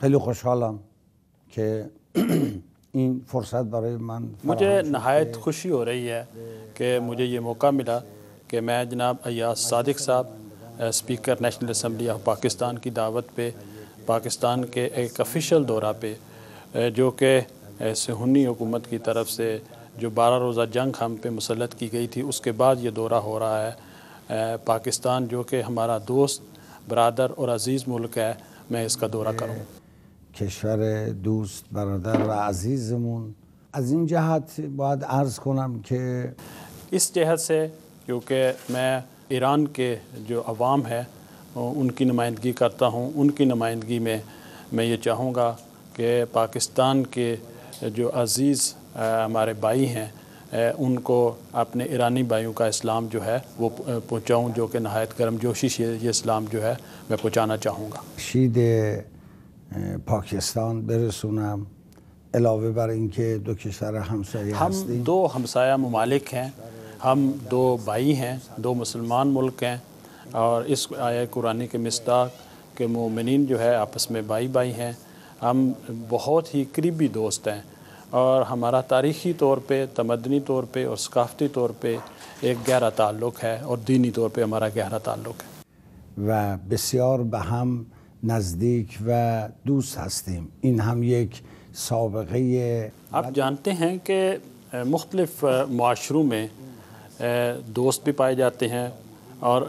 خیلی خوشحالم که این فرصت برای من مجھے نہایت خوشی ہو رہی ہے کہ مجھے یہ موقع ملا کہ میں جناب ایاز صادق صاحب speaker national assembly of Pakistan کی دعوت پہ پاکستان کے ایک آفیشیل دورہ پہ، جو کہ صہیونی حکومت کی طرف سے جو 12 روزہ جنگ ہم پہ مسلط کی گئی تھی، اس کے بعد یہ دورہ ہو رہا ہے پاکستان، جو کہ ہمارا دوست، برادر اور عزیز ملک ہے، میں اس کا دورہ کروں۔ کشور دوست، برادر و عزیزمون، از این جهت باید عرض کنم که اس جہت سے کیونکہ میں ایران کے جو عوام ہے ان کی نمائندگی کرتا ہوں، ان کی نمائندگی میں میں یہ چاہوں گا کہ پاکستان کے جو عزیز ہمارے بھائی ہیں ان کو اپنے ایرانی بھائیوں کا اسلام جو ہے وہ پہنچاؤں، جو کہ نہایت گرم جوشی سے یہ اسلام جو ہے میں پہنچانا چاہوں گا۔ شید پاکستان برسونم، علاوه بر اینکه دو کشور همسایه هستیم، ہم دو ہمسایہ ممالک ہیں، ہم دو بھائی ہیں، دو مسلمان ملک ہیں، اور اس آیہ قرآنی کے مصداق کہ مومنین جو ہے آپس میں بھائی بھائی ہیں، ہم بہت ہی قریبی دوست ہیں، اور ہمارا تاریخی طور پہ، تمدنی طور پہ اور ثقافتی طور پہ ایک گہرا تعلق ہے، اور دینی طور پہ ہمارا گہرا تعلق ہے، و بسیار به هم نزدیک و دوست هستیم. این هم یک سابقه آپ جانتے ہیں کہ مختلف معاشروں میں دوست بھی پائے جاتے ہیں، اور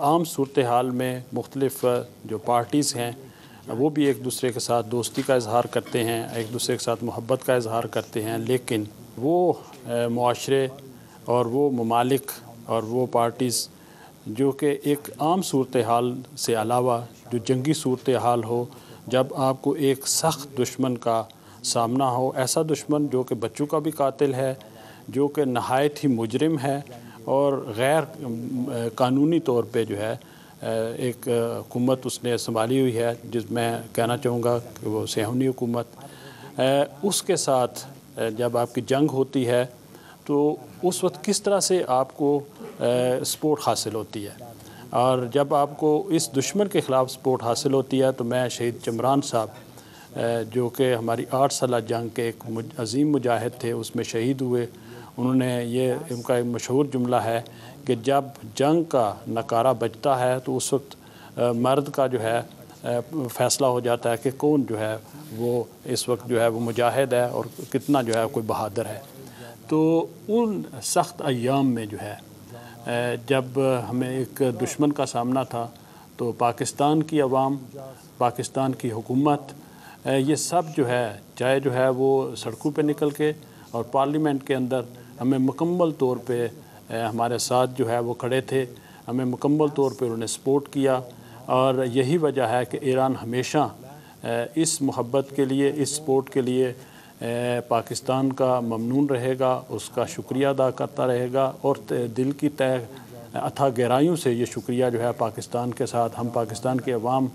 عام صورتحال میں مختلف جو پارٹیز ہیں وہ بھی ایک دوسرے کے ساتھ دوستی کا اظہار کرتے ہیں، ایک دوسرے کے ساتھ محبت کا اظہار کرتے ہیں، لیکن وہ معاشرے اور وہ ممالک اور وہ پارٹیز جو کہ ایک عام صورتحال سے علاوہ جو جنگی صورتحال ہو، جب آپ کو ایک سخت دشمن کا سامنا ہو، ایسا دشمن جو کہ بچوں کا بھی قاتل ہے، جو کہ نہایت ہی مجرم ہے، اور غیر قانونی طور پہ جو ہے ایک حکومت اس نے سنبھالی ہوئی ہے، جس میں کہنا چاہوں گا کہ وہ صہیونی حکومت، اس کے ساتھ جب آپ کی جنگ ہوتی ہے تو اس وقت کس طرح سے آپ کو سپورٹ حاصل ہوتی ہے، اور جب آپ کو اس دشمن کے خلاف سپورٹ حاصل ہوتی ہے تو میں شہید چمران صاحب جو کہ ہماری 8 سالہ جنگ کے ایک عظیم مجاہد تھے، اس میں شہید ہوئے، انہوں نے یہ ان کا ایک مشہور جملہ ہے کہ جب جنگ کا نکارہ بجتا ہے تو اس وقت مرد کا جو ہے فیصلہ ہو جاتا ہے کہ کون جو ہے وہ اس وقت جو ہے وہ مجاہد ہے اور کتنا جو ہے کوئی بہادر ہے۔ تو ان سخت ایام میں جو ہے جب ہمیں ایک دشمن کا سامنا تھا تو پاکستان کی عوام، پاکستان کی حکومت، یہ سب جو ہے چاہے جو ہے وہ سڑکوں پہ نکل کے اور پارلیمنٹ کے اندر ہمیں مکمل طور پہ ہمارے ساتھ جو ہے وہ کھڑے تھے، ہمیں مکمل طور پہ انہوں نے سپورٹ کیا، اور یہی وجہ ہے کہ ایران ہمیشہ اس محبت کے لیے، اس سپورٹ کے لیے پاکستان کا ممنون رہے گا، اس کا شکریہ ادا کرتا رہے گا، اور دل کی تہ اتھا گہرائیوں سے یہ شکریہ جو ہے پاکستان کے ساتھ ہم پاکستان کے عوام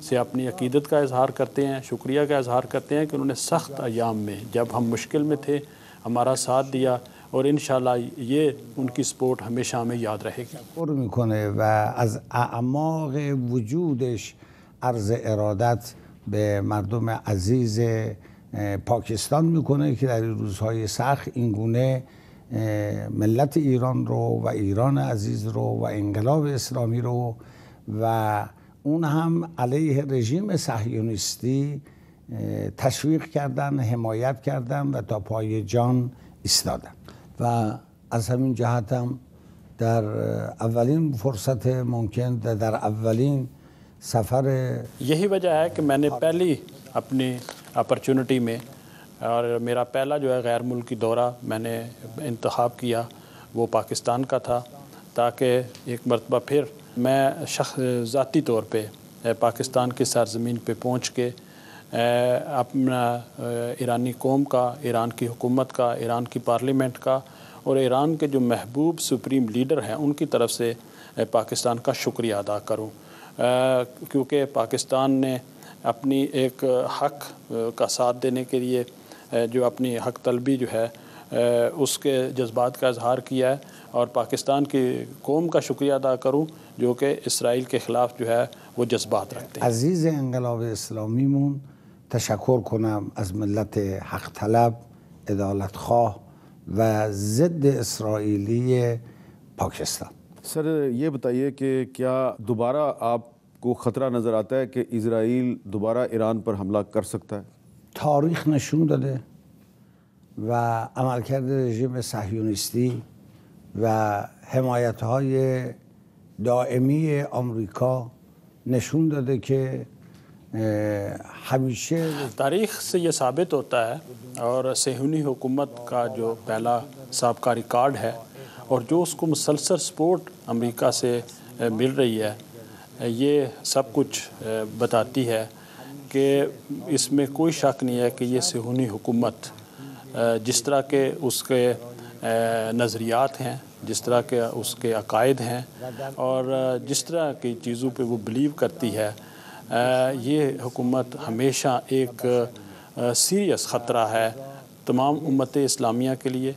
سے اپنی عقیدت کا اظہار کرتے ہیں، شکریہ کا اظہار کرتے ہیں کہ انہوں نے سخت ایام میں جب ہم مشکل میں تھے ہمارا ساتھ دیا، اور انشاءاللہ یہ ان کی سپورٹ ہمیشہ ہمیں یاد رہے گی۔ پر میکنه و از اعماق وجودش عرض ارادت به مردم عزیز پاکستان میکنه که در این روزهای سخت این گونه ملت ایران رو و ایران عزیز رو و انقلاب اسلامی رو و اون هم علیه رژیم صهیونیستی تشویق کردن، حمایت کردن و تا پای جان ایستادن. و از همین جهت هم در اولین فرصت ممکن در اولین سفر یہی وجہ ہے کہ میں نے پہلی اپنی اپرچونٹی میں اور میرا پہلا جو ہے غیر ملکی دورہ میں نے انتخاب کیا وہ پاکستان کا تھا، تاکہ ایک مرتبہ پھر میں ذاتی طور پہ پاکستان کی سرزمین پہ پہنچ کے اپنا ایرانی قوم کا، ایران کی حکومت کا، ایران کی پارلیمنٹ کا اور ایران کے جو محبوب سپریم لیڈر ہیں ان کی طرف سے پاکستان کا شکریہ ادا کروں، کیونکہ پاکستان نے اپنی ایک حق کا ساتھ دینے کے لیے جو اپنی حق طلبی جو ہے اس کے جذبات کا اظہار کیا ہے، اور پاکستان کی قوم کا شکریہ ادا کروں جو کہ اسرائیل کے خلاف جو ہے وہ جذبات رکھتے ہیں۔ عزیز انقلاب اسلامیمون تشکر کنم از ملت حق طلب، عدالت خواه و ضد اسرائیلی پاکستان۔ سر یہ بتائیے کہ کیا دوبارہ آپ کو خطرہ نظر آتا ہے کہ اسرائیل دوبارہ ایران پر حملہ کر سکتا ہے؟ تاریخ نشون داده و عملکرد رژیم صهیونیستی و حمایت‌های دائمی آمریکا نشون داده که ہمیشہ تاریخ سے یہ ثابت ہوتا ہے، اور صہیونی حکومت کا جو پہلا سابقہ ریکارڈ ہے اور جو اس کو مسلسل سپورٹ امریکہ سے مل رہی ہے، یہ سب کچھ بتاتی ہے کہ اس میں کوئی شک نہیں ہے کہ یہ صہیونی حکومت جس طرح کے اس کے نظریات ہیں، جس طرح کے اس کے عقائد ہیں اور جس طرح کی چیزوں پہ وہ بلیو کرتی ہے، یہ حکومت ہمیشہ ایک سیریس خطرہ ہے تمام امت اسلامیہ کے لیے،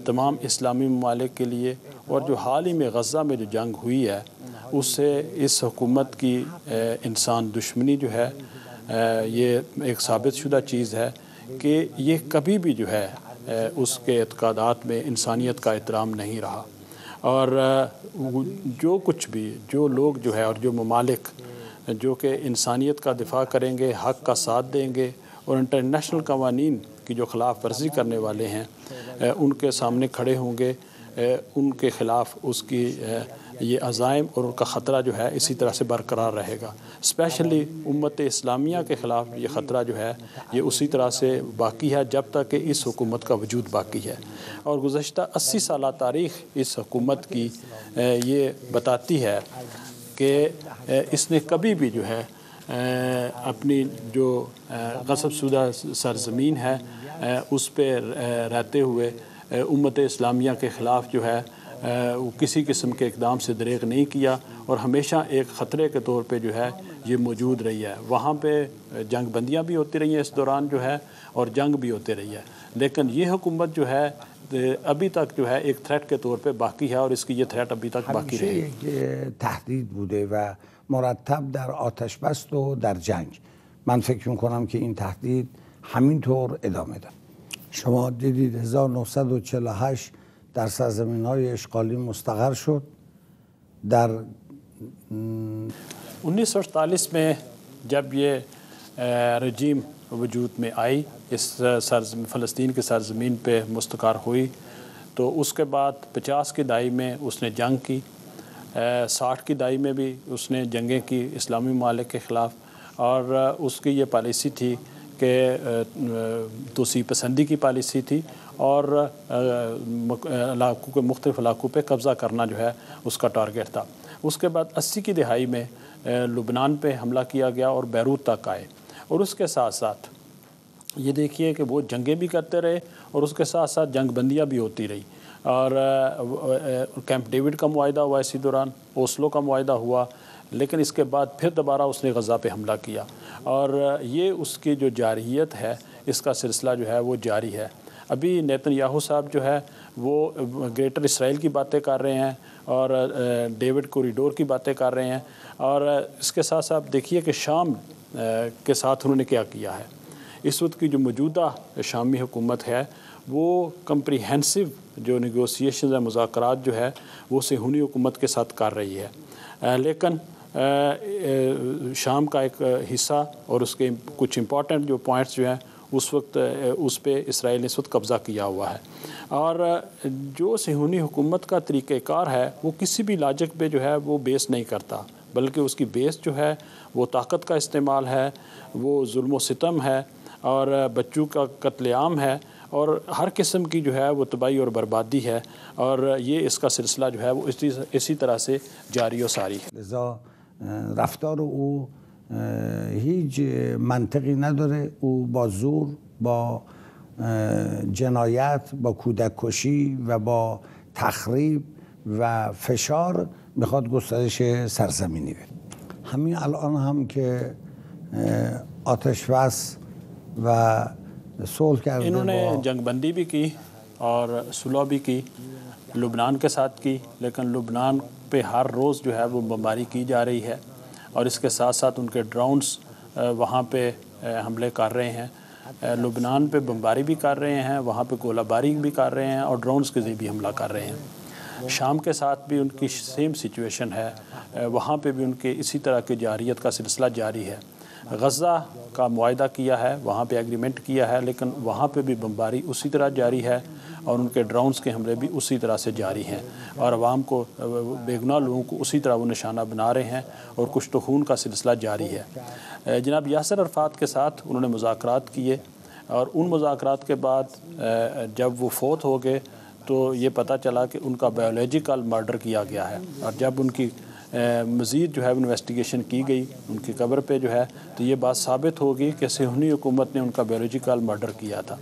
تمام اسلامی ممالک کے لیے، اور جو حال ہی میں غزہ میں جو جنگ ہوئی ہے اس سے اس حکومت کی انسان دشمنی جو ہے یہ ایک ثابت شدہ چیز ہے کہ یہ کبھی بھی جو ہے اس کے اعتقادات میں انسانیت کا احترام نہیں رہا، اور جو کچھ بھی جو لوگ جو ہے اور جو ممالک جو کہ انسانیت کا دفاع کریں گے، حق کا ساتھ دیں گے اور انٹرنیشنل قوانین کی جو خلاف ورزی کرنے والے ہیں ان کے سامنے کھڑے ہوں گے، ان کے خلاف اس کی یہ عزائم اور ان کا خطرہ جو ہے اسی طرح سے برقرار رہے گا۔ اسپیشلی امت اسلامیہ کے خلاف یہ خطرہ جو ہے یہ اسی طرح سے باقی ہے جب تک کہ اس حکومت کا وجود باقی ہے، اور گزشتہ 80 سالہ تاریخ اس حکومت کی یہ بتاتی ہے کہ اس نے کبھی بھی جو ہے اپنی جو غصب شدہ سرزمین ہے اس پہ رہتے ہوئے امت اسلامیہ کے خلاف جو ہے وہ کسی قسم کے اقدام سے دریغ نہیں کیا، اور ہمیشہ ایک خطرے کے طور پہ جو ہے یہ موجود رہی ہے۔ وہاں پہ جنگ بندیاں بھی ہوتی رہی ہیں اس دوران جو ہے، اور جنگ بھی ہوتی رہی ہے، لیکن یہ حکومت جو ہے ابھی تک جو ہے ایک تھریٹ کے طور پہ باقی ہے، اور اس کی یہ تھریٹ ابھی تک باقی رہے گی۔ همیشه تهدید بوده و مرتب در آتش بست و در جنگ. من فکر میکنم که این تهدید همینطور ادامه داره. شما دیدید 1948 در سرزمین‌های اشغالی مستقر شد. در 1948 میں جب یہ رجیم وجود میں آئی، اس فلسطین کی سرزمین پہ مستقر ہوئی، تو اس کے بعد 50 کی دہائی میں اس نے جنگ کی، 60 کی دہائی میں بھی اس نے جنگیں کی اسلامی ممالک کے خلاف، اور اس کی یہ پالیسی تھی کہ توسیع پسندی کی پالیسی تھی، اور علاقوں کے مختلف علاقوں پہ قبضہ کرنا جو ہے اس کا ٹارگیٹ تھا۔ اس کے بعد 80 کی دہائی میں لبنان پہ حملہ کیا گیا اور بیروت تک آئے، اور اس کے ساتھ ساتھ یہ دیکھیے کہ وہ جنگیں بھی کرتے رہے اور اس کے ساتھ ساتھ جنگ بندیاں بھی ہوتی رہی، اور کیمپ ڈیوڈ کا معاہدہ ہوا اسی دوران، اوسلو کا معاہدہ ہوا، لیکن اس کے بعد پھر دوبارہ اس نے غزہ پہ حملہ کیا، اور یہ اس کی جو جارحیت ہے اس کا سلسلہ جو ہے وہ جاری ہے۔ ابھی نیتن یاہو صاحب جو ہے وہ گریٹر اسرائیل کی باتیں کر رہے ہیں اور ڈیوڈ کوریڈور کی باتیں کر رہے ہیں، اور اس کے ساتھ ساتھ دیکھیے کہ شام کے ساتھ انہوں نے کیا کیا ہے۔ اس وقت کی جو موجودہ شامی حکومت ہے وہ کمپریہنسو جو نیگوسیشنز اور مذاکرات جو ہے وہ صہیونی حکومت کے ساتھ کر رہی ہے، لیکن شام کا ایک حصہ اور اس کے کچھ امپورٹنٹ جو پوائنٹس جو ہیں اس وقت اس پہ اسرائیل نے اس وقت قبضہ کیا ہوا ہے، اور جو صہیونی حکومت کا طریقہ کار ہے وہ کسی بھی لاجک پہ جو ہے وہ بیس نہیں کرتا، بلکہ اس کی بیس جو ہے وہ طاقت کا استعمال ہے، وہ ظلم و ستم ہے، اور بچوں کا قتل عام ہے، اور ہر قسم کی جو ہے وہ تباہی اور بربادی ہے، اور یہ اس کا سلسلہ جو ہے وہ اسی طرح سے جاری و ساری ہے۔ لذا رفتار او هیچ منطقی نداره. او با زور، با جنایت، با کودک کشی و با تخریب و فشار میخواد گسترش سرزمینی بده. همین الان هم که آتش بس و صلح کرده انہوں نے با جنگ بندی بھی کی اور صلح بھی کی، لبنان کے ساتھ کی، لیکن لبنان پہ ہر روز جو ہے وہ بمباری کی جا رہی ہے، اور اس کے ساتھ ساتھ ان کے ڈرونز وہاں پہ حملے کر رہے ہیں، لبنان پہ بمباری بھی کر رہے ہیں، وہاں پہ گولہ باری بھی کر رہے ہیں، اور ڈرونز کے ذریعے بھی حملہ کر رہے ہیں۔ شام کے ساتھ بھی ان کی سیم سچویشن ہے، وہاں پہ بھی ان کے اسی طرح کی جارحیت کا سلسلہ جاری ہے۔ غزہ کا معاہدہ کیا ہے، وہاں پہ ایگریمنٹ کیا ہے، لیکن وہاں پہ بھی بمباری اسی طرح جاری ہے، اور ان کے ڈرونز کے حملے بھی اسی طرح سے جاری ہیں، اور عوام کو، بے گناہ لوگوں کو اسی طرح وہ نشانہ بنا رہے ہیں، اور کشت و خون کا سلسلہ جاری ہے۔ جناب یاسر عرفات کے ساتھ انہوں نے مذاکرات کیے، اور ان مذاکرات کے بعد جب وہ فوت ہو گئے تو یہ پتہ چلا کہ ان کا بایولوجیکل مرڈر کیا گیا ہے، اور جب ان کی مزید جو ہے انویسٹیگیشن کی گئی ان کی قبر پہ جو ہے، تو یہ بات ثابت ہوگی کہ صہیونی حکومت نے ان کا بایولوجیکل مرڈر کیا تھا۔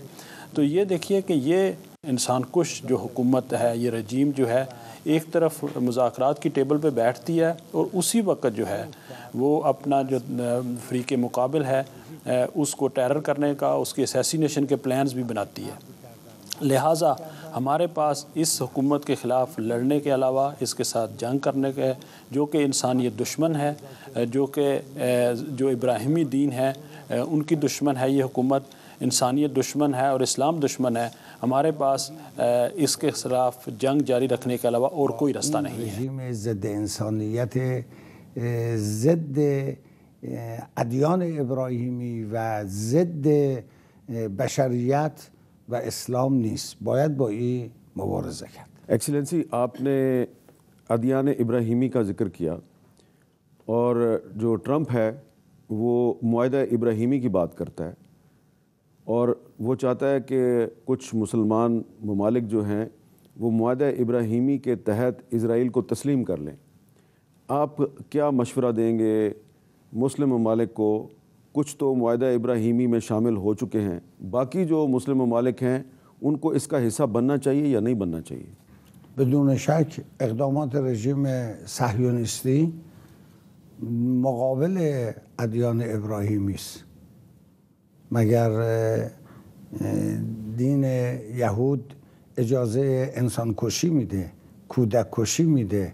تو یہ دیکھیے کہ یہ انسان کش جو حکومت ہے، یہ رجیم جو ہے، ایک طرف مذاکرات کی ٹیبل پہ بیٹھتی ہے، اور اسی وقت جو ہے وہ اپنا جو فریق مقابل ہے اس کو ٹیرر کرنے کا، اس کے اسیسینیشن کے پلانز بھی بناتی ہے۔ لہٰذا ہمارے پاس اس حکومت کے خلاف لڑنے کے علاوہ اس کے ساتھ جنگ کرنے کے، جو کہ انسانیت دشمن ہے، جو ابراہیمی دین ہے ان کی دشمن ہے یہ حکومت، انسانیت دشمن ہے اور اسلام دشمن ہے، ہمارے پاس اس کے خلاف جنگ جاری رکھنے کے علاوہ اور کوئی رستہ نہیں ہے۔ رژیم ضد انسانیت، ضد ادیان ابراهیمی و ضد بشریت و اسلام نیست، باید با این مبارزه کرد. ایکسلنسی، آپ نے ادیان ابراہیمی کا ذکر کیا، اور جو ٹرمپ ہے وہ معاہدہ ابراہیمی کی بات کرتا ہے، اور وہ چاہتا ہے کہ کچھ مسلمان ممالک جو ہیں وہ معاہدہ ابراہیمی کے تحت اسرائیل کو تسلیم کر لیں۔ آپ کیا مشورہ دیں گے مسلم ممالک کو؟ کچھ تو معاہدہ ابراہیمی میں شامل ہو چکے ہیں، باقی جو مسلم ممالک ہیں ان کو اس کا حصہ بننا چاہیے یا نہیں بننا چاہیے؟ بدون شک اقدامات رژیم صهیونیستی مقابل ادیان ابراهیمی است. مگر دین یهود اجازه انسان کشی میده، کودک کشی میده؟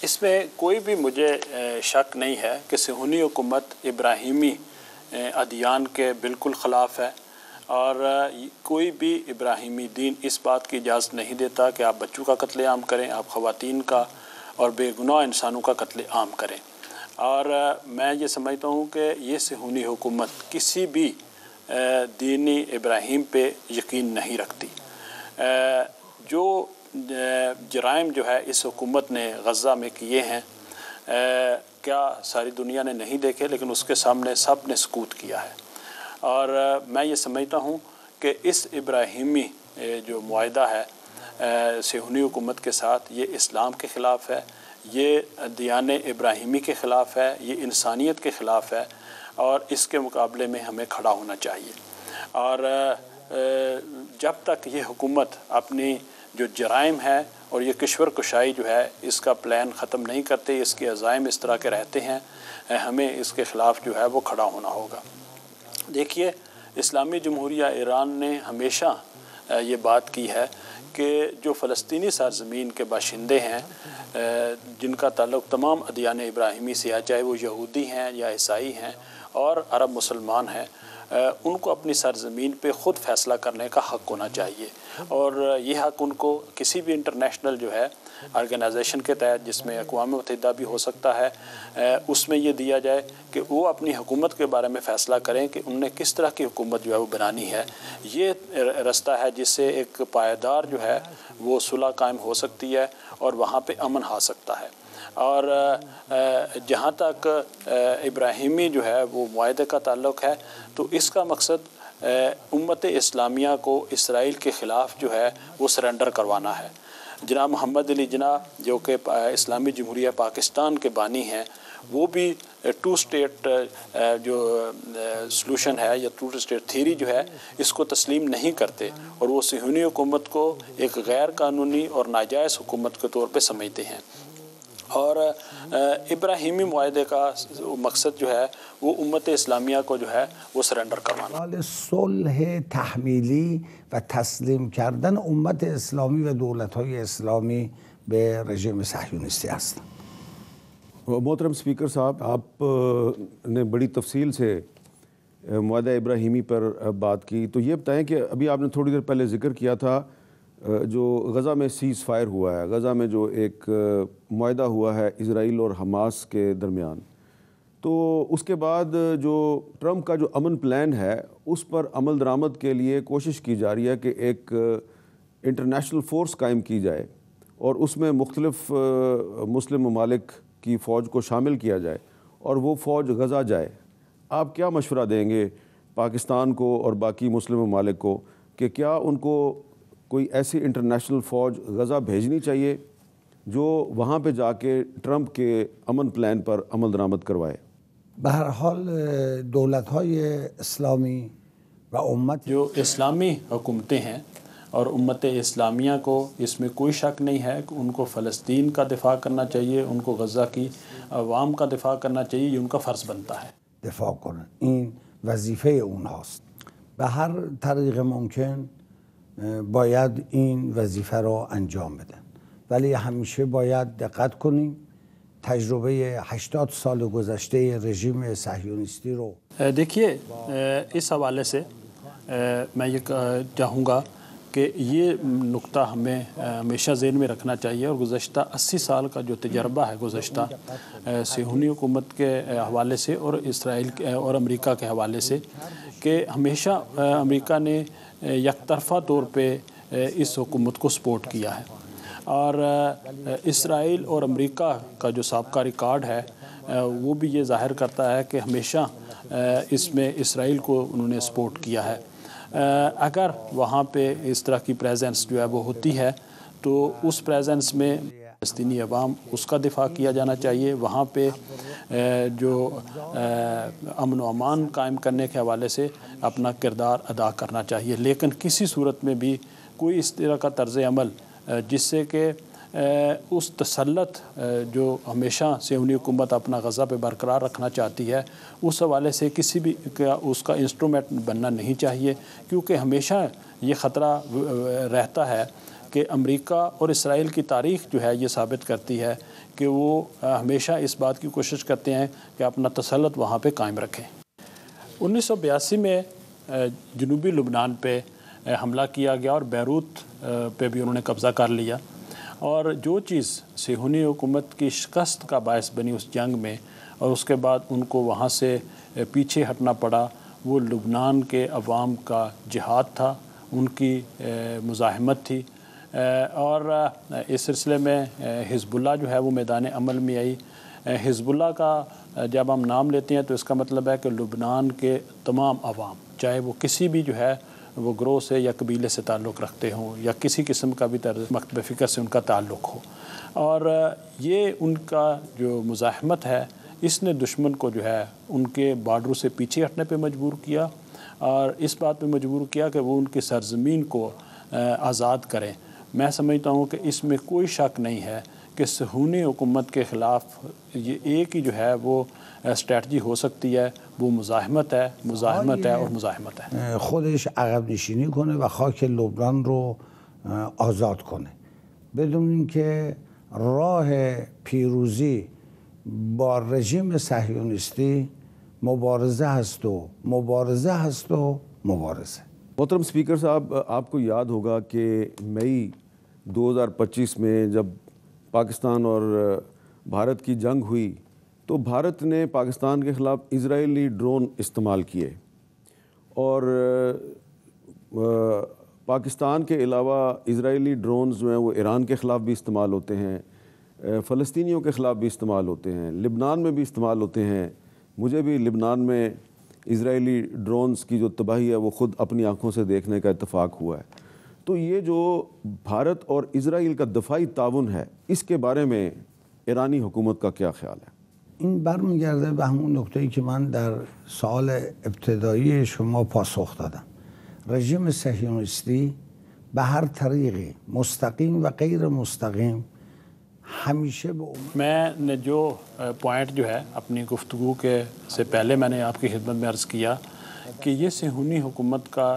اس میں کوئی بھی مجھے شک نہیں ہے کہ صہیونی حکومت ابراہیمی ادیان کے بالکل خلاف ہے، اور کوئی بھی ابراہیمی دین اس بات کی اجازت نہیں دیتا کہ آپ بچوں کا قتل عام کریں، آپ خواتین کا اور بے گناہ انسانوں کا قتل عام کریں۔ اور میں یہ سمجھتا ہوں کہ یہ صہیونی حکومت کسی بھی دینی ابراہیم پہ یقین نہیں رکھتی۔ جو جرائم جو ہے اس حکومت نے غزہ میں کیے ہیں، کیا ساری دنیا نے نہیں دیکھے، لیکن اس کے سامنے سب نے سکوت کیا ہے۔ اور میں یہ سمجھتا ہوں کہ اس ابراہیمی جو معاہدہ ہے صہیونی حکومت کے ساتھ، یہ اسلام کے خلاف ہے، یہ دیانت ابراہیمی کے خلاف ہے، یہ انسانیت کے خلاف ہے، اور اس کے مقابلے میں ہمیں کھڑا ہونا چاہیے۔ اور جب تک یہ حکومت اپنی جو جرائم ہے اور یہ کشور کشائی جو ہے اس کا پلان ختم نہیں کرتے، اس کے عزائم اس طرح کے رہتے ہیں، ہمیں اس کے خلاف جو ہے وہ کھڑا ہونا ہوگا۔ دیکھیے، اسلامی جمہوریہ ایران نے ہمیشہ یہ بات کی ہے کہ جو فلسطینی سرزمین کے باشندے ہیں، جن کا تعلق تمام ادیان ابراہیمی سے ہے، چاہے وہ یہودی ہیں یا عیسائی ہیں اور عرب مسلمان ہیں، ان کو اپنی سرزمین پہ خود فیصلہ کرنے کا حق ہونا چاہیے، اور یہ حق ان کو کسی بھی انٹرنیشنل جو ہے آرگنائزیشن کے تحت، جس میں اقوام متحدہ بھی ہو سکتا ہے، اس میں یہ دیا جائے کہ وہ اپنی حکومت کے بارے میں فیصلہ کریں کہ انہوں نے کس طرح کی حکومت جو ہے وہ بنانی ہے۔ یہ رستہ ہے جس سے ایک پائیدار جو ہے وہ صلح قائم ہو سکتی ہے اور وہاں پہ امن آ سکتا ہے۔ اور جہاں تک ابراہیمی جو ہے وہ معاہدے کا تعلق ہے، تو اس کا مقصد امت اسلامیہ کو اسرائیل کے خلاف جو ہے وہ سرنڈر کروانا ہے۔ جناب محمد علی جناح جو کہ اسلامی جمہوریہ پاکستان کے بانی ہیں، وہ بھی ٹو اسٹیٹ جو سلوشن ہے یا ٹو اسٹیٹ تھیوری جو ہے اس کو تسلیم نہیں کرتے، اور وہ صہیونی حکومت کو ایک غیر قانونی اور ناجائز حکومت کے طور پہ سمجھتے ہیں۔ اور ابراہیمی معاہدے کا مقصد جو ہے وہ امت اسلامیہ کو جو ہے وہ سرنڈر کروانا۔ صلح تحمیلی و تسلیم کردن امت اسلامی و دولت‌های اسلامی به رژیم صهیونیستی است۔ محترم اسپیکر صاحب، آپ نے بڑی تفصیل سے معاہدہ ابراہیمی پر بات کی، تو یہ بتائیں کہ ابھی آپ نے تھوڑی دیر پہلے ذکر کیا تھا جو غزہ میں سیز فائر ہوا ہے، غزہ میں جو ایک معاہدہ ہوا ہے اسرائیل اور حماس کے درمیان، تو اس کے بعد جو ٹرمپ کا جو امن پلان ہے اس پر عمل درآمد کے لیے کوشش کی جا رہی ہے کہ ایک انٹرنیشنل فورس قائم کی جائے اور اس میں مختلف مسلم ممالک کی فوج کو شامل کیا جائے اور وہ فوج غزہ جائے۔ آپ کیا مشورہ دیں گے پاکستان کو اور باقی مسلم ممالک کو کہ کیا ان کو کوئی ایسی انٹرنیشنل فوج غزہ بھیجنی چاہیے جو وہاں پہ جا کے ٹرمپ کے امن پلان پر عمل درآمد کروائے؟ بہرحال دولت‌های اسلامی و امت جو اسلامی حکومتیں ہیں اور امت اسلامیہ کو اس میں کوئی شک نہیں ہے کہ ان کو فلسطین کا دفاع کرنا چاہیے، ان کو غزہ کی عوام کا دفاع کرنا چاہیے، یہ ان کا فرض بنتا ہے۔ دفاع کنن، این وظیفه اونهاست. به هر طریق ممکن باید این وظیفه رو انجام بدن، ولی همیشه باید دقت کنیم تجربه 80 سال گذشته رژیم صهیونیستی رو دیکھیے اس حوالے سے میں یہ چاہوں گا کہ یہ نقطہ ہمیں ہمیشہ ذہن میں رکھنا چاہیے، اور گزشتہ 80 سال کا جو تجربہ ہے گزشتہ صہیونی حکومت کے حوالے سے اور اسرائیل اور امریکہ کے حوالے سے، کہ ہمیشہ امریکہ نے یک طرفہ طور پہ اس حکومت کو سپورٹ کیا ہے، اور اسرائیل اور امریکہ کا جو سابقہ ریکارڈ ہے وہ بھی یہ ظاہر کرتا ہے کہ ہمیشہ اس میں اسرائیل کو انہوں نے سپورٹ کیا ہے۔ اگر وہاں پہ اس طرح کی پریزنس جو ہے وہ ہوتی ہے تو اس پریزنس میں فلسطینی عوام اس کا دفاع کیا جانا چاہیے، وہاں پہ جو امن و امان قائم کرنے کے حوالے سے اپنا کردار ادا کرنا چاہیے، لیکن کسی صورت میں بھی کوئی اس طرح کا طرز عمل جس سے کہ اس تسلط جو ہمیشہ صہیونی حکومت اپنا غزہ پہ برقرار رکھنا چاہتی ہے، اس حوالے سے کسی بھی اس کا انسٹرومنٹ بننا نہیں چاہیے، کیونکہ ہمیشہ یہ خطرہ رہتا ہے کہ امریکہ اور اسرائیل کی تاریخ جو ہے یہ ثابت کرتی ہے کہ وہ ہمیشہ اس بات کی کوشش کرتے ہیں کہ اپنا تسلط وہاں پہ قائم رکھیں۔ 1982 میں جنوبی لبنان پہ حملہ کیا گیا اور بیروت پہ بھی انہوں نے قبضہ کر لیا، اور جو چیز صہیونی حکومت کی شکست کا باعث بنی اس جنگ میں، اور اس کے بعد ان کو وہاں سے پیچھے ہٹنا پڑا، وہ لبنان کے عوام کا جہاد تھا، ان کی مزاحمت تھی، اور اس سلسلے میں حزب اللہ جو ہے وہ میدان عمل میں آئی۔ حزب اللہ کا جب ہم نام لیتے ہیں تو اس کا مطلب ہے کہ لبنان کے تمام عوام، چاہے وہ کسی بھی جو ہے وہ گروہ سے یا قبیلے سے تعلق رکھتے ہوں یا کسی قسم کا بھی طرز مکتب فکر سے ان کا تعلق ہو، اور یہ ان کا جو مزاحمت ہے اس نے دشمن کو جو ہے ان کے بارڈروں سے پیچھے ہٹنے پہ مجبور کیا، اور اس بات پہ مجبور کیا کہ وہ ان کی سرزمین کو آزاد کریں۔ میں سمجھتا ہوں کہ اس میں کوئی شک نہیں ہے کہ صہیونی حکومت کے خلاف یہ ایک ہی جو ہے وہ اسٹریٹجی ہو سکتی ہے، وہ مزاحمت ہے اور مزاحمت ہے۔ خودش عقب نشینی کنه و خاک لبنان رو آزاد کنه، بدون اینکه راه پیروزی با رژیم صهیونیستی مبارزه هست و مبارزه هست و مبارزه. محترم اسپیکر صاحب، آپ کو یاد ہوگا کہ مئی 2025 میں جب پاکستان اور بھارت کی جنگ ہوئی تو بھارت نے پاکستان کے خلاف اسرائیلی ڈرون استعمال کیے، اور پاکستان کے علاوہ اسرائیلی ڈرونز جو ہیں وہ ایران کے خلاف بھی استعمال ہوتے ہیں، فلسطینیوں کے خلاف بھی استعمال ہوتے ہیں، لبنان میں بھی استعمال ہوتے ہیں۔ مجھے بھی لبنان میں اسرائیلی ڈرونز کی جو تباہی ہے وہ خود اپنی آنکھوں سے دیکھنے کا اتفاق ہوا ہے۔ تو یہ جو بھارت اور اسرائیل کا دفاعی تعاون ہے، اس کے بارے میں ایرانی حکومت کا کیا خیال ہے؟ این برمیگرده به همون نکته‌ای که من در سوال ابتدایی شما پاسخ دادم. رژیم صهیونیستی به هر طریقی مستقیم و غیر مستقیم ہمیشہ میں نے جو پوائنٹ جو ہے اپنی گفتگو کے سے پہلے میں نے آپ کی خدمت میں عرض کیا کہ یہ صہیونی حکومت کا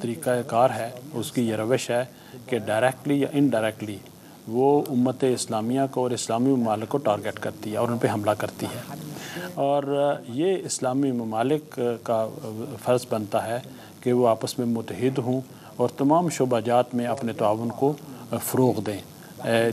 طریقہ کار ہے، اس کی یہ روش ہے کہ ڈائریکٹلی یا انڈائریکٹلی وہ امت اسلامیہ کو اور اسلامی ممالک کو ٹارگٹ کرتی ہے اور ان پہ حملہ کرتی ہے، اور یہ اسلامی ممالک کا فرض بنتا ہے کہ وہ آپس میں متحد ہوں اور تمام شعبہ جات میں اپنے تعاون کو فروغ دیں،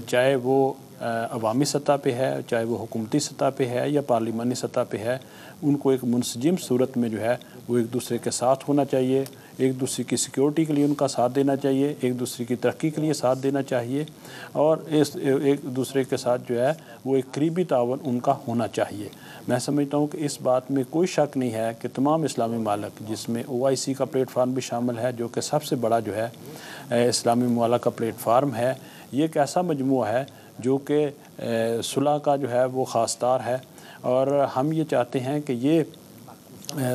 چاہے وہ عوامی سطح پہ ہے، چاہے وہ حکومتی سطح پہ ہے یا پارلیمانی سطح پہ ہے۔ ان کو ایک منسجم صورت میں جو ہے وہ ایک دوسرے کے ساتھ ہونا چاہیے، ایک دوسرے کی سیکیورٹی کے لیے ان کا ساتھ دینا چاہیے، ایک دوسرے کی ترقی کے لیے ساتھ دینا چاہیے، اور ایک دوسرے کے ساتھ جو ہے وہ ایک قریبی تعاون ان کا ہونا چاہیے۔ میں سمجھتا ہوں کہ اس بات میں کوئی شک نہیں ہے کہ تمام اسلامی ممالک، جس میں OIC کا پلیٹ فارم بھی شامل ہے جو کہ سب سے بڑا جو ہے اسلامی ممالک کا پلیٹ فارم ہے، یہ ایک ایسا مجموعہ ہے جو کہ صلح کا جو ہے وہ خواستار ہے، اور ہم یہ چاہتے ہیں کہ یہ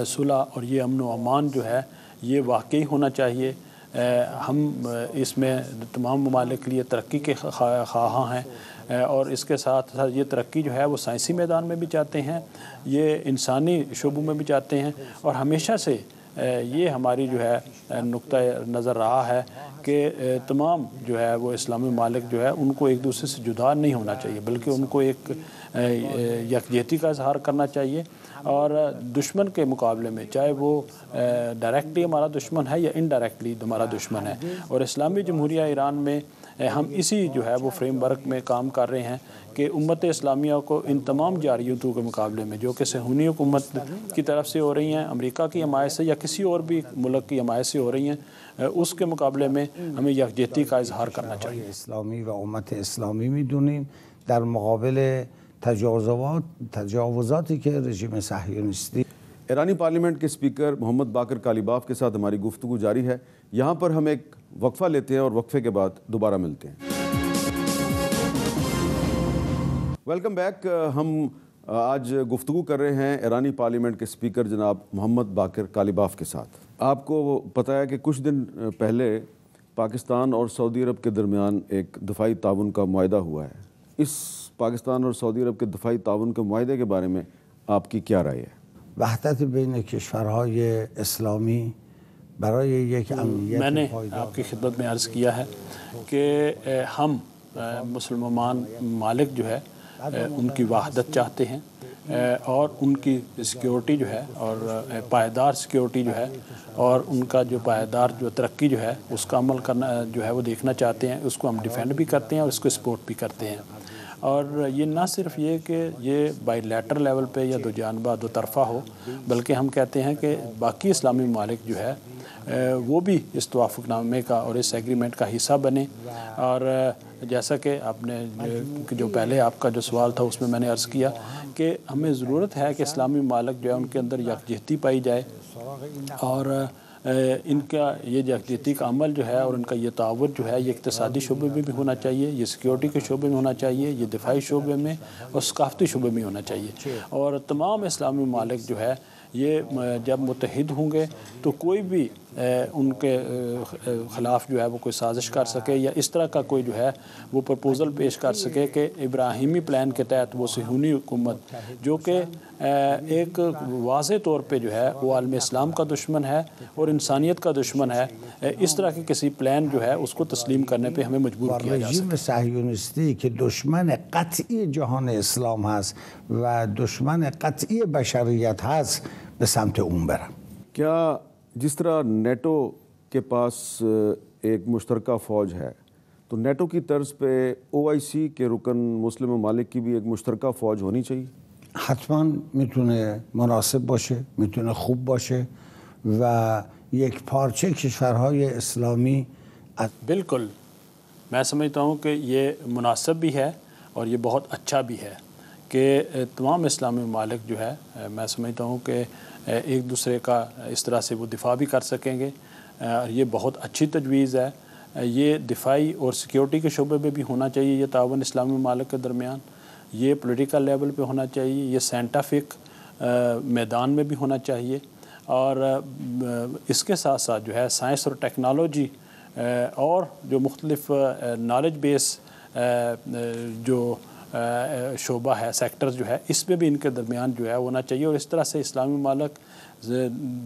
صلح اور یہ امن و امان جو ہے یہ واقعی ہونا چاہیے۔ ہم اس میں تمام ممالک کے لیے ترقی کے خواہاں ہیں، اور اس کے ساتھ ساتھ یہ ترقی جو ہے وہ سائنسی میدان میں بھی چاہتے ہیں، یہ انسانی شعبوں میں بھی چاہتے ہیں، اور ہمیشہ سے یہ ہماری جو ہے نقطہ نظر رہا ہے کہ تمام جو ہے وہ اسلامی ممالک جو ہے ان کو ایک دوسرے سے جدا نہیں ہونا چاہیے، بلکہ ان کو ایک یکجہتی کا اظہار کرنا چاہیے، اور دشمن کے مقابلے میں چاہے وہ ڈائریکٹلی ہمارا دشمن ہے یا انڈائریکٹلی ہمارا دشمن ہے، اور اسلامی جمہوریہ ایران میں ہم اسی جو ہے وہ فریم ورک میں کام کر رہے ہیں کہ امت اسلامیہ کو ان تمام جارحیتوں کے مقابلے میں جو کہ صہیونی حکومت کی طرف سے ہو رہی ہیں، امریکہ کی حمایت سے یا کسی اور بھی ملک کی حمایت سے ہو رہی ہیں، اس کے مقابلے میں ہمیں یکجہتی کا اظہار کرنا چاہیے۔ اسلامی و امت اسلامی میدونیم در مقابل تجاوزاتی که رژیم صهیونیستی۔ ایرانی پارلیمنٹ کے اسپیکر محمد باقر کالیباف کے ساتھ ہماری گفتگو جاری ہے۔ یہاں پر ہم ایک وقفہ لیتے ہیں اور وقفے کے بعد دوبارہ ملتے ہیں۔ Welcome back. ہم آج گفتگو کر رہے ہیں ایرانی پارلیمنٹ کے اسپیکر جناب محمد باقر کالیباف کے ساتھ۔ آپ کو پتہ ہے کہ کچھ دن پہلے پاکستان اور سعودی عرب کے درمیان ایک دفاعی تعاون کا معاہدہ ہوا ہے۔ اس پاکستان اور سعودی عرب کے دفاعی تعاون کے معاہدے کے بارے میں آپ کی کیا رائے ہے؟ وحدت بین کشورهای اسلامی برای یک امنیت میں نے پایدار آپ کی خدمت میں عرض کیا ہے کہ ہم مسلمان ممالک جو ہے ان کی وحدت چاہتے ہیں، اور ان کی سیکیورٹی جو ہے اور پائیدار سیکیورٹی جو ہے اور ان کا جو پائیدار جو ترقی جو ہے اس کا عمل کرنا جو ہے وہ دیکھنا چاہتے ہیں۔ اس کو ہم ڈیفینڈ بھی کرتے ہیں اور اس کو سپورٹ بھی کرتے ہیں، اور یہ نہ صرف یہ کہ یہ بائی لیٹر لیول پہ یا دو جانبہ دو طرفہ ہو، بلکہ ہم کہتے ہیں کہ باقی اسلامی ممالک جو ہے وہ بھی اس توافق نامے کا اور اس ایگریمنٹ کا حصہ بنے۔ اور جیسا کہ آپ نے جو پہلے آپ کا جو سوال تھا اس میں میں نے عرض کیا کہ ہمیں ضرورت ہے کہ اسلامی ممالک جو ہے ان کے اندر یکجہتی پائی جائے، اور ان کا یہ یکجہتی کا عمل جو ہے اور ان کا یہ تعاون جو ہے یہ اقتصادی شعبے میں بھی ہونا چاہیے، یہ سیکیورٹی کے شعبے میں ہونا چاہیے، یہ دفاعی شعبے میں اور ثقافتی شعبے میں ہونا چاہیے، اور تمام اسلامی ممالک جو ہے یہ جب متحد ہوں گے تو کوئی بھی ان کے خلاف جو ہے وہ کوئی سازش کر سکے یا اس طرح کا کوئی جو ہے وہ پرپوزل پیش کر سکے کہ ابراہیمی پلان کے تحت وہ صہیونی حکومت جو کہ ایک واضح طور پہ جو ہے وہ عالم اسلام کا دشمن ہے اور انسانیت کا دشمن ہے، اس طرح کے کسی پلان جو ہے اس کو تسلیم کرنے پہ ہمیں مجبور کیا جا سکتا ہے. رژیم صهیونیستی که دشمن قطعی جهان اسلام هست و دشمن قطعی بشریت هست به سمت اون برم. کیا جس طرح نیٹو کے پاس ایک مشترکہ فوج ہے تو نیٹو کی طرز پہ OIC کے رکن مسلم ممالک کی بھی ایک مشترکہ فوج ہونی چاہیے؟ حتما میتونه مناسب باشه، میتونه خوب باشه و یک پارچه کشورهای اسلامی بالکل میں سمجھتا ہوں کہ یہ مناسب بھی ہے اور یہ بہت اچھا بھی ہے کہ تمام اسلامی ممالک جو ہے میں سمجھتا ہوں کہ ایک دوسرے کا اس طرح سے وہ دفاع بھی کر سکیں گے، اور یہ بہت اچھی تجویز ہے. یہ دفاعی اور سیکیورٹی کے شعبے میں بھی ہونا چاہیے یہ تعاون اسلامی ممالک کے درمیان، یہ پولیٹیکل لیول پہ ہونا چاہیے، یہ سائنٹیفک میدان میں بھی ہونا چاہیے، اور اس کے ساتھ ساتھ جو ہے سائنس اور ٹیکنالوجی اور جو مختلف نالج بیس جو شعبہ ہے، سیکٹر جو ہے، اس پہ بھی ان کے درمیان جو ہے ہونا چاہیے، اور اس طرح سے اسلامی ممالک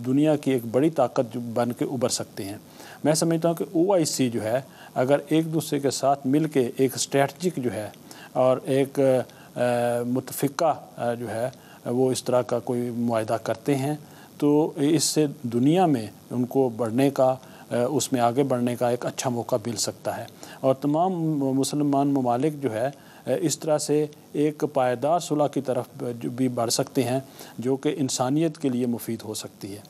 دنیا کی ایک بڑی طاقت بن کے ابھر سکتے ہیں. میں سمجھتا ہوں کہ OIC جو ہے اگر ایک دوسرے کے ساتھ مل کے ایک اسٹریٹجک جو ہے اور ایک متفقہ جو ہے وہ اس طرح کا کوئی معاہدہ کرتے ہیں تو اس سے دنیا میں ان کو بڑھنے کا، اس میں آگے بڑھنے کا ایک اچھا موقع مل سکتا ہے، اور تمام مسلمان ممالک جو ہے اس طرح سے ایک پائیدار صلح کی طرف بھی بڑھ سکتے ہیں جو کہ انسانیت کے لیے مفید ہو سکتی ہے.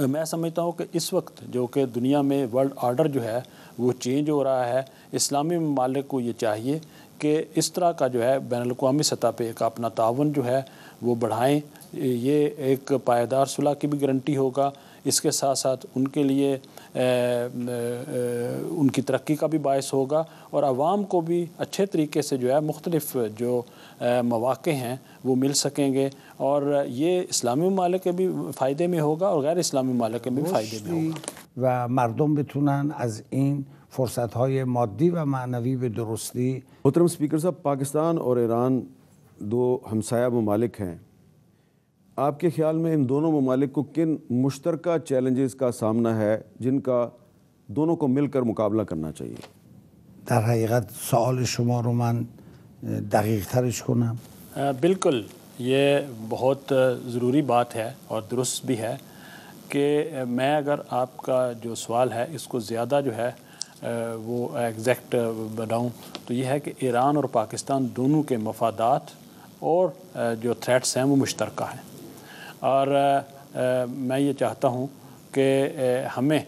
میں سمجھتا ہوں کہ اس وقت جو کہ دنیا میں ورلڈ آرڈر جو ہے وہ چینج ہو رہا ہے، اسلامی ممالک کو یہ چاہیے کہ اس طرح کا جو ہے بین الاقوامی سطح پہ ایک اپنا تعاون جو ہے وہ بڑھائیں. یہ ایک پائیدار صلح کی بھی گارنٹی ہوگا، اس کے ساتھ ساتھ ان کے لیے ان کی ترقی کا بھی باعث ہوگا، اور عوام کو بھی اچھے طریقے سے جو ہے مختلف جو مواقع ہیں وہ مل سکیں گے، اور یہ اسلامی ممالک کے بھی فائدے میں ہوگا اور غیر اسلامی ممالک کے بھی فائدے میں ہوگا. و مردم بتونن از این فرصت‌های مادی و معنوی به درستی. محترم اسپیکر صاحب، پاکستان اور ایران دو ہمسایہ ممالک ہیں. آپ کے خیال میں ان دونوں ممالک کو کن مشترکہ چیلنجز کا سامنا ہے جن کا دونوں کو مل کر مقابلہ کرنا چاہیے؟ در حقیقت سوال شما رو من دقیق ترش کنم. بالکل یہ بہت ضروری بات ہے اور درست بھی ہے کہ میں اگر آپ کا جو سوال ہے اس کو زیادہ جو ہے وہ ایگزیکٹ بناؤں تو یہ ہے کہ ایران اور پاکستان دونوں کے مفادات اور جو تھریٹس ہیں وہ مشترکہ ہیں، اور میں یہ چاہتا ہوں کہ ہمیں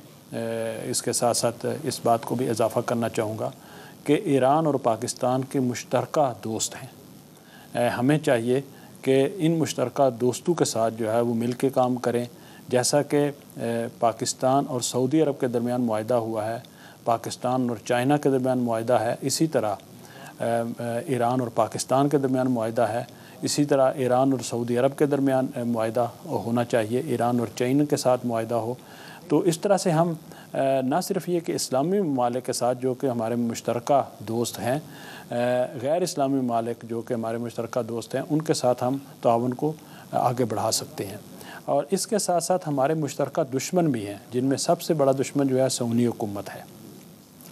اس کے ساتھ ساتھ اس بات کو بھی اضافہ کرنا چاہوں گا کہ ایران اور پاکستان کے مشترکہ دوست ہیں. ہمیں چاہیے کہ ان مشترکہ دوستوں کے ساتھ جو ہے وہ مل کے کام کریں، جیسا کہ پاکستان اور سعودی عرب کے درمیان معاہدہ ہوا ہے، پاکستان اور چائنا کے درمیان معاہدہ ہے، اسی طرح ایران اور پاکستان کے درمیان معاہدہ ہے، اسی طرح ایران اور سعودی عرب کے درمیان معاہدہ ہونا چاہیے، ایران اور چین کے ساتھ معاہدہ ہو. تو اس طرح سے ہم نہ صرف یہ کہ اسلامی ممالک کے ساتھ جو کہ ہمارے مشترکہ دوست ہیں، غیر اسلامی ممالک جو کہ ہمارے مشترکہ دوست ہیں ان کے ساتھ ہم تعاون کو آگے بڑھا سکتے ہیں. اور اس کے ساتھ ساتھ ہمارے مشترکہ دشمن بھی ہیں، جن میں سب سے بڑا دشمن جو ہے صہیونی حکومت ہے،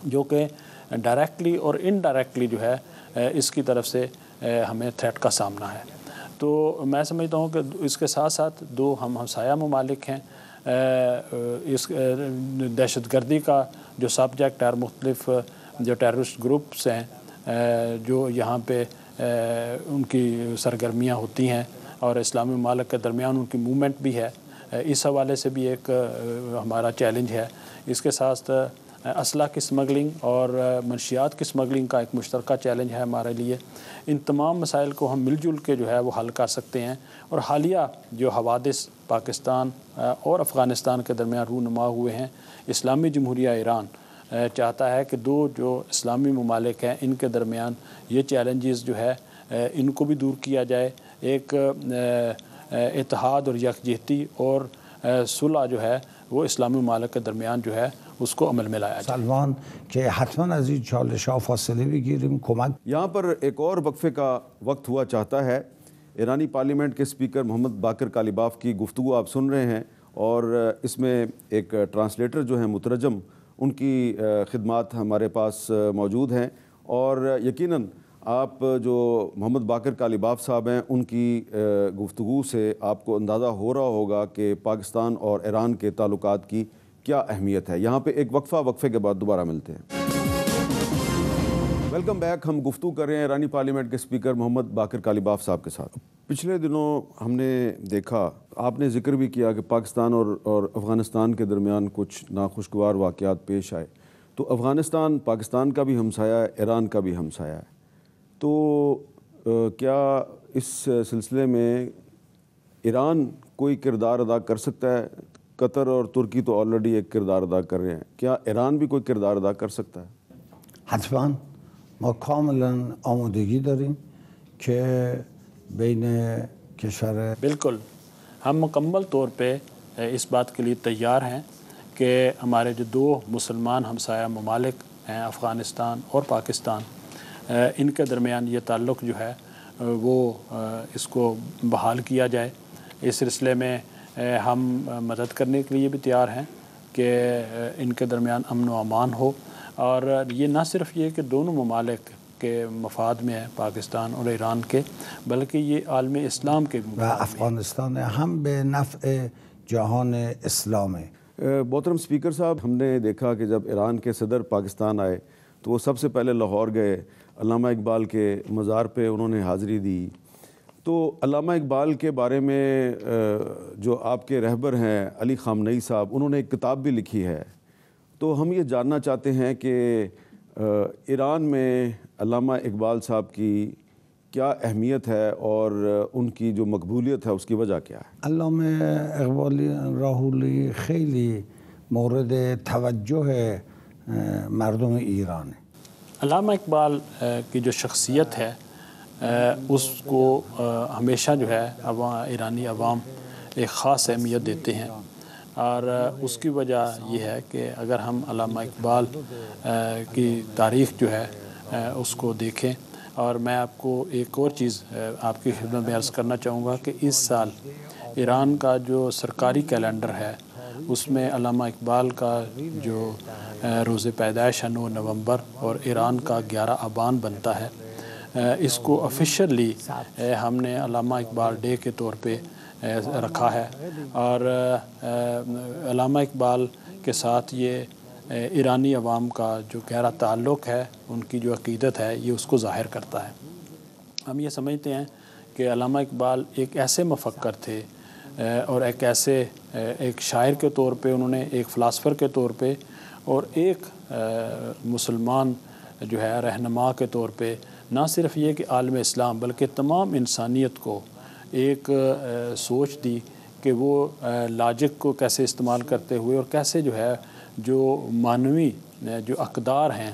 جو کہ ڈائریکٹلی اور انڈائریکٹلی جو ہے اس کی طرف سے ہمیں تھریٹ کا سامنا ہے. تو میں سمجھتا ہوں کہ اس کے ساتھ ساتھ دو ہم ہمسایہ ممالک ہیں. اس دہشت گردی کا جو سبجیکٹ ہے، مختلف جو ٹیررسٹ گروپس ہیں جو یہاں پہ ان کی سرگرمیاں ہوتی ہیں اور اسلامی ممالک کے درمیان ان کی موومنٹ بھی ہے، اس حوالے سے بھی ایک ہمارا چیلنج ہے. اس کے ساتھ اسلحہ کی سمگلنگ اور منشیات کی سمگلنگ کا ایک مشترکہ چیلنج ہے ہمارے لیے. ان تمام مسائل کو ہم مل جل کے جو ہے وہ حل کر سکتے ہیں. اور حالیہ جو حوادث پاکستان اور افغانستان کے درمیان رونما ہوئے ہیں، اسلامی جمہوریہ ایران چاہتا ہے کہ دو جو اسلامی ممالک ہیں ان کے درمیان یہ چیلنجز جو ہے ان کو بھی دور کیا جائے، ایک اتحاد اور یکجہتی اور صلح جو ہے وہ اسلامی ممالک کے درمیان جو ہے اس کو عمل میں لایا جائے۔ سلمان کہ حتما از این چالش‌ها فاصله بگیریم کمک یہاں پر ایک اور وقفے کا وقت ہوا چاہتا ہے۔ ایرانی پارلیمنٹ کے سپیکر محمد باقر کالیباف کی گفتگو آپ سن رہے ہیں، اور اس میں ایک ٹرانسلیٹر جو ہیں مترجم، ان کی خدمات ہمارے پاس موجود ہیں، اور یقیناً آپ جو محمد باقر کالیباف صاحب ہیں ان کی گفتگو سے آپ کو اندازہ ہو رہا ہوگا کہ پاکستان اور ایران کے تعلقات کی کیا اہمیت ہے۔ یہاں پہ ایک وقفے کے بعد دوبارہ ملتے ہیں۔ Welcome back. ہم گفتگو کر رہے ہیں ایرانی پارلیمنٹ کے سپیکر محمد باقر کالیباف صاحب کے ساتھ۔ پچھلے دنوں ہم نے دیکھا، آپ نے ذکر بھی کیا کہ پاکستان اور افغانستان کے درمیان کچھ ناخوشگوار واقعات پیش آئے، تو افغانستان پاکستان کا بھی ہمسایہ ہے، ایران کا بھی ہمسایہ ہے، تو کیا اس سلسلے میں ایران کوئی کردار ادا کر سکتا ہے؟ قطر اور ترکی تو آلریڈی ایک کردار ادا کر رہے ہیں، کیا ایران بھی کوئی کردار ادا کر سکتا ہے؟ حتما ما کاملا آمادگی داریم که بین کشور بالکل، ہم مکمل طور پہ اس بات کے لیے تیار ہیں کہ ہمارے جو دو مسلمان ہمسایہ ممالک ہیں افغانستان اور پاکستان، ان کے درمیان یہ تعلق جو ہے وہ اس کو بحال کیا جائے۔ اس سلسلے میں ہم مدد کرنے کے لیے بھی تیار ہیں کہ ان کے درمیان امن و امان ہو، اور یہ نہ صرف یہ کہ دونوں ممالک کے مفاد میں ہے پاکستان اور ایران کے، بلکہ یہ عالم اسلام کے و افغانستان هم به نفع جهان اسلامه۔ محترم سپیکر صاحب، ہم نے دیکھا کہ جب ایران کے صدر پاکستان آئے تو وہ سب سے پہلے لاہور گئے، علامہ اقبال کے مزار پہ انہوں نے حاضری دی۔ تو علامہ اقبال کے بارے میں جو آپ کے رہبر ہیں علی خامنئی صاحب، انہوں نے ایک کتاب بھی لکھی ہے، تو ہم یہ جاننا چاہتے ہیں کہ ایران میں علامہ اقبال صاحب کی کیا اہمیت ہے اور ان کی جو مقبولیت ہے اس کی وجہ کیا ہے؟ علامه اقبال راهولی خیلی مورد توجه مردم ایرانه۔ علامہ اقبال کی جو شخصیت ہے اس کو ہمیشہ جو ہے ایرانی عوام ایک خاص اہمیت دیتے ہیں، اور اس کی وجہ یہ ہے کہ اگر ہم علامہ اقبال کی تاریخ جو ہے اس کو دیکھیں، اور میں آپ کو ایک اور چیز آپ کی خدمت میں عرض کرنا چاہوں گا کہ اس سال ایران کا جو سرکاری کیلنڈر ہے اس میں علامہ اقبال کا جو روز پیدائش ہے 9 نومبر اور ایران کا 11 آبان بنتا ہے، اس کو آفیشلی ہم نے علامہ اقبال ڈے کے طور پہ رکھا ہے، اور علامہ اقبال کے ساتھ یہ ایرانی عوام کا جو گہرا تعلق ہے، ان کی جو عقیدت ہے، یہ اس کو ظاہر کرتا ہے۔ ہم یہ سمجھتے ہیں کہ علامہ اقبال ایک ایسے مفکر تھے اور ایک شاعر کے طور پہ انہوں نے، ایک فلاسفر کے طور پہ، اور ایک مسلمان جو ہے رہنما کے طور پہ، نہ صرف یہ کہ عالم اسلام بلکہ تمام انسانیت کو ایک سوچ دی کہ وہ لاجک کو کیسے استعمال کرتے ہوئے اور کیسے جو ہے جو معنوی جو اقدار ہیں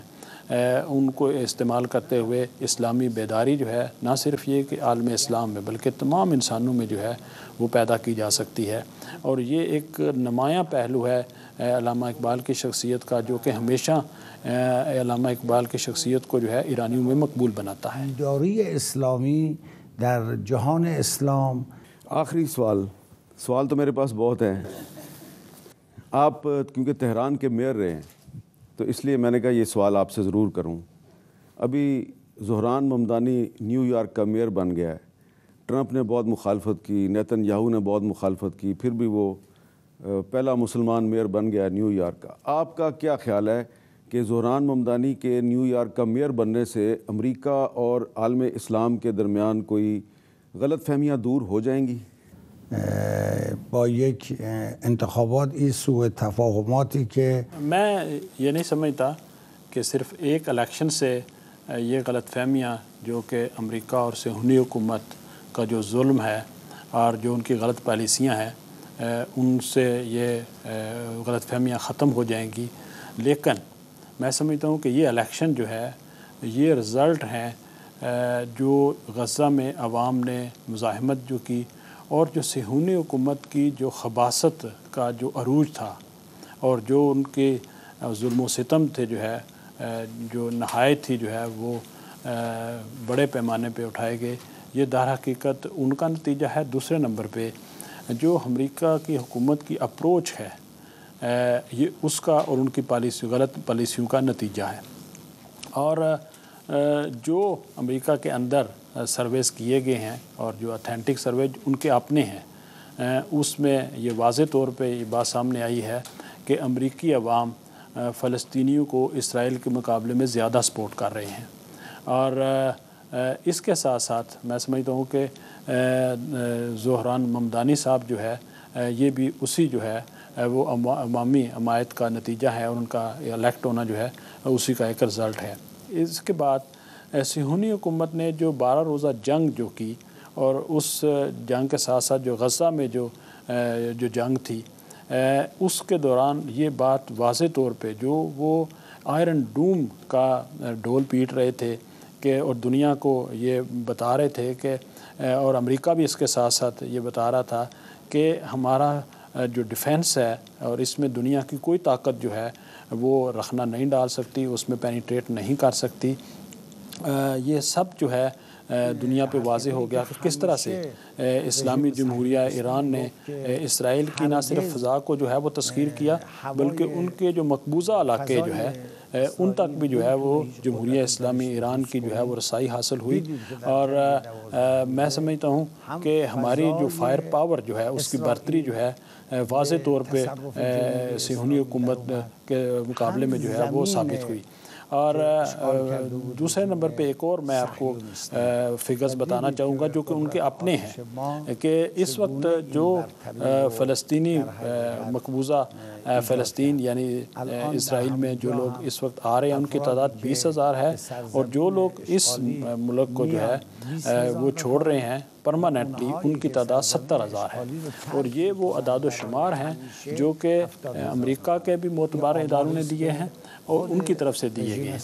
ان کو استعمال کرتے ہوئے اسلامی بیداری جو ہے نہ صرف یہ کہ عالم اسلام میں بلکہ تمام انسانوں میں جو ہے وہ پیدا کی جا سکتی ہے، اور یہ ایک نمایاں پہلو ہے علامہ اقبال کی شخصیت کا، جو کہ ہمیشہ علامہ اقبال کی شخصیت کو جو ہے ایرانیوں میں مقبول بناتا ہے۔ بیداری اسلامی در جهان اسلام۔ آخری سوال تو میرے پاس بہت ہیں، آپ کیونکہ تہران کے میئر رہے ہیں تو اس لیے میں نے کہا یہ سوال آپ سے ضرور کروں۔ ابھی زہران ممدانی نیو یارک کا میئر بن گیا ہے، ٹرمپ نے بہت مخالفت کی، نیتن یاہو نے بہت مخالفت کی، پھر بھی وہ پہلا مسلمان میئر بن گیا نیو یارک کا۔ آپ کا کیا خیال ہے کہ زہران ممدانی کے نیو یارک کا میئر بننے سے امریکہ اور عالم اسلام کے درمیان کوئی غلط فہمیاں دور ہو جائیں گی؟ با یک انتخابات این سوء تفاهماتی که میں یہ نہیں سمجھتا کہ صرف ایک الیکشن سے یہ غلط فہمیاں جو کہ امریکہ اور صہیونی حکومت کا جو ظلم ہے اور جو ان کی غلط پالیسیاں ہیں ان سے یہ غلط فہمیاں ختم ہو جائیں گی، لیکن میں سمجھتا ہوں کہ یہ الیکشن جو ہے یہ رزلٹ ہیں جو غزہ میں عوام نے مزاحمت جو کی اور جو صہیونی حکومت کی جو خباثت کا جو عروج تھا اور جو ان کے ظلم و ستم تھے جو ہے جو نہایت تھی جو ہے وہ بڑے پیمانے پہ اٹھائے گئے، یہ در حقیقت ان کا نتیجہ ہے۔ دوسرے نمبر پہ جو امریکہ کی حکومت کی اپروچ ہے یہ اس کا اور ان کی غلط پالیسیوں کا نتیجہ ہے۔ اور جو امریکہ کے اندر سرویز کیے گئے ہیں اور جو اتھینٹک سروے ان کے اپنے ہیں، اس میں یہ واضح طور پہ یہ بات سامنے آئی ہے کہ امریکی عوام فلسطینیوں کو اسرائیل کے مقابلے میں زیادہ سپورٹ کر رہے ہیں۔ اور اس کے ساتھ ساتھ میں سمجھتا ہوں کہ زہران ممدانی صاحب جو ہے یہ بھی اسی جو ہے وہ عوامی حمایت کا نتیجہ ہے، اور ان کا الیکٹ ہونا جو ہے اسی کا ایک رزلٹ ہے۔ اس کے بعد صہیونی حکومت نے جو 12 روزہ جنگ جو کی، اور اس جنگ کے ساتھ ساتھ جو غزہ میں جو جنگ تھی، اس کے دوران یہ بات واضح طور پہ جو وہ آئرن ڈوم کا ڈھول پیٹ رہے تھے کہ اور دنیا کو یہ بتا رہے تھے کہ اور امریکہ بھی اس کے ساتھ ساتھ یہ بتا رہا تھا کہ ہمارا جو ڈیفنس ہے اور اس میں دنیا کی کوئی طاقت جو ہے وہ رخنا نہیں ڈال سکتی، اس میں پینیٹریٹ نہیں کر سکتی۔ یہ سب جو ہے دنیا پہ واضح ہو گیا کہ کس طرح سے اسلامی جمہوریہ ایران نے اسرائیل کی نہ صرف فضا کو جو ہے وہ تسخیر کیا، بلکہ ان کے جو مقبوضہ علاقے جو ہے ان تک بھی جو ہے وہ جمہوریہ اسلامی ایران کی جو ہے وہ رسائی حاصل ہوئی۔ اور میں سمجھتا ہوں کہ ہماری جو فائر پاور جو ہے اس کی برتری جو ہے واضح طور پہ صہیونی حکومت کے مقابلے میں جو ہے وہ ثابت ہوئی۔ اور دوسرے نمبر پہ ایک اور میں آپ کو فگرز بتانا چاہوں گا جو کہ ان کے اپنے ہیں، کہ اس وقت جو فلسطینی مقبوضہ فلسطین یعنی اسرائیل میں جو لوگ اس وقت آ رہے ہیں ان کی تعداد 20,000 ہے، اور جو لوگ اس ملک کو جو ہے وہ چھوڑ رہے ہیں پرماننٹلی ان کی تعداد 70,000 ہے۔ اور یہ وہ اعداد و شمار ہیں جو کہ امریکہ کے بھی معتبر اداروں نے دیے ہیں اور ان کی طرف سے دیے گئے ہیں۔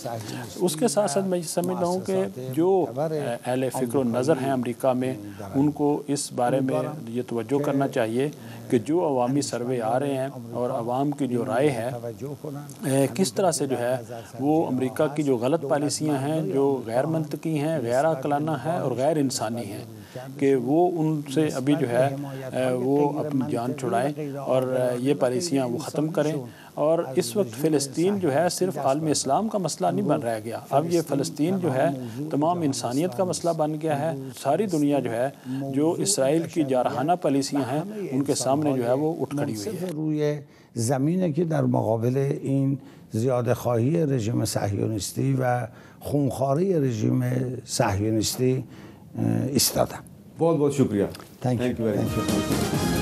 اس کے ساتھ ساتھ میں سمجھتا ہوں کہ جو اہل فکر و نظر ہیں امریکہ میں، ان کو اس بارے میں یہ توجہ کرنا چاہیے کہ جو عوامی سروے آ رہے ہیں اور عوام کی جو رائے ہے کس طرح سے جو ہے وہ امریکہ کی جو غلط پالیسیاں ہیں جو غیر منطقی ہیں، غیر عاقلانہ ہیں اور غیر انسانی ہیں، کہ وہ ان سے ابھی جو ہے وہ اپنی جان چھڑائیں اور یہ پالیسیاں وہ ختم کریں۔ اور اس وقت فلسطین جو ہے صرف عالم اسلام کا مسئلہ نہیں بن رہ گیا، اب یہ فلسطین جو ہے تمام انسانیت کا مسئلہ بن گیا ہے۔ ساری دنیا جو ہے جو اسرائیل کی جارحانہ پالیسیاں ہیں ان کے سامنے جو ہے وہ اٹھ کھڑی ہوئی ہے۔ روی زمینه که در مقابل این زیاده خواهی رژیم صهیونیستی و خونخواری رژیم صهیونیستی ایستادم. بہت بہت شکریہ. Thank you. Thank you very much.